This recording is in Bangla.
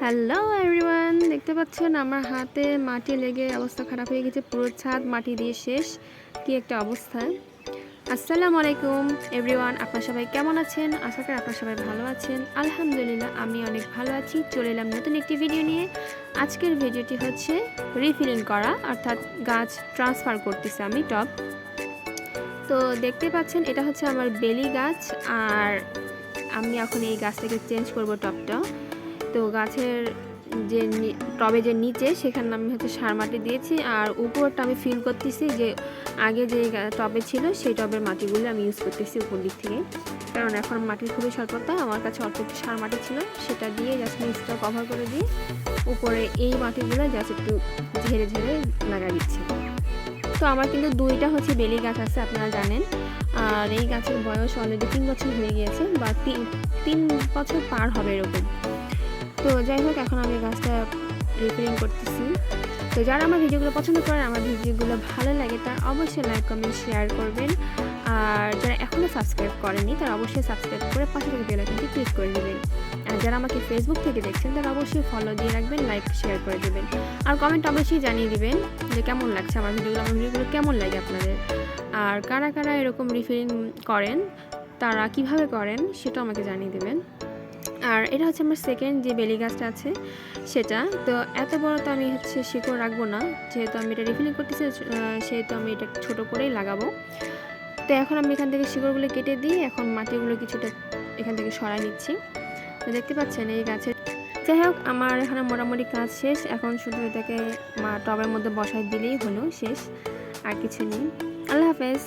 হ্যালো এভরিওয়ান, দেখতে পাচ্ছেন আমার হাতে মাটি লেগে অবস্থা খারাপ হয়ে গেছে। পুরো ছাদ মাটি দিয়ে শেষ। কি একটা অবস্থা। আসসালামু আলাইকুম এভরিওয়ান, আপনারা সবাই কেমন আছেন? আশা করি আপনারা সবাই ভালো আছেন। আলহামদুলিল্লাহ আমি অনেক ভালো আছি। চলে এলাম নতুন একটি ভিডিও নিয়ে। আজকের ভিডিওটি হচ্ছে রিফিলিং করা, অর্থাৎ গাছ ট্রান্সফার করতেছি আমি টব। তো দেখতে পাচ্ছেন এটা হচ্ছে আমার বেলি গাছ, আর আমি এখন এই গাছটাকে চেঞ্জ করব টবটা। তো গাছের যে টবে যে নিচে সেখানে আমি হচ্ছে সার মাটি দিয়েছি, আর উপরটা আমি ফিল করতেছি যে আগে যে টবে ছিল সেই টবের মাটিগুলো আমি ইউজ করতেছি উপর দিক থেকে, কারণ এখন মাটির খুবই স্বল্পতা। আমার কাছে অল্প একটু সার মাটি ছিল, সেটা দিয়ে জাস্ট নিচটা কভার করে দিয়ে উপরে এই মাটিগুলো জাস্ট একটু ঝেড়ে ঝেড়ে লাগাই দিচ্ছি। তো আমার কিন্তু দুইটা হচ্ছে বেলি গাছ আছে, আপনারা জানেন। আর এই গাছের বয়স অলরেডি 3 বছর হয়ে গিয়েছে, বা 3 বছর পার হবে এরকম। তো যাই হোক, এখন আমি গাছটা রিপেয়ারিং করতেছি। তো যারা আমার ভিডিওগুলো পছন্দ করেন, আমার ভিডিওগুলো ভালো লাগে, তারা অবশ্যই লাইক কমেন্ট শেয়ার করবেন। আর যারা এখনও সাবস্ক্রাইব করেনি তারা অবশ্যই সাবস্ক্রাইব করে পাশে থেকে বেল আইকনটি ক্লিক করে দেবেন। আর যারা আমাকে ফেসবুক থেকে দেখছেন তারা অবশ্যই ফলো দিয়ে রাখবেন, লাইক শেয়ার করে দেবেন। আর কমেন্ট অবশ্যই জানিয়ে দিবেন যে কেমন লাগছে আমার ভিডিওগুলো কেমন লাগে আপনাদের। আর কারা কারা এরকম রিফিলিং করেন, তারা কিভাবে করেন সেটা আমাকে জানিয়ে দেবেন। আর এটা হচ্ছে আমার সেকেন্ড যে বেলি গাছটা আছে সেটা। তো এত বড় তো আমি হচ্ছে শিকড় রাখবো না, যেহেতু আমি এটা রিফিলিং করতেছি, সেহেতু আমি এটা ছোট করেই লাগাবো। তো এখন আমি এখান থেকে শিকড়গুলো কেটে দিয়ে এখন মাটিগুলো কিছুটা এখান থেকে সরাই নিচ্ছি। তো দেখতে পাচ্ছেন এই গাছের। যাই হোক, আমার এখানে মোটামুটি কাজ শেষ। এখন শুধু এটাকে টবের মধ্যে বসাই দিলেই হলো, শেষ, আর কিছু নেই। আল্লাহ হাফেজ।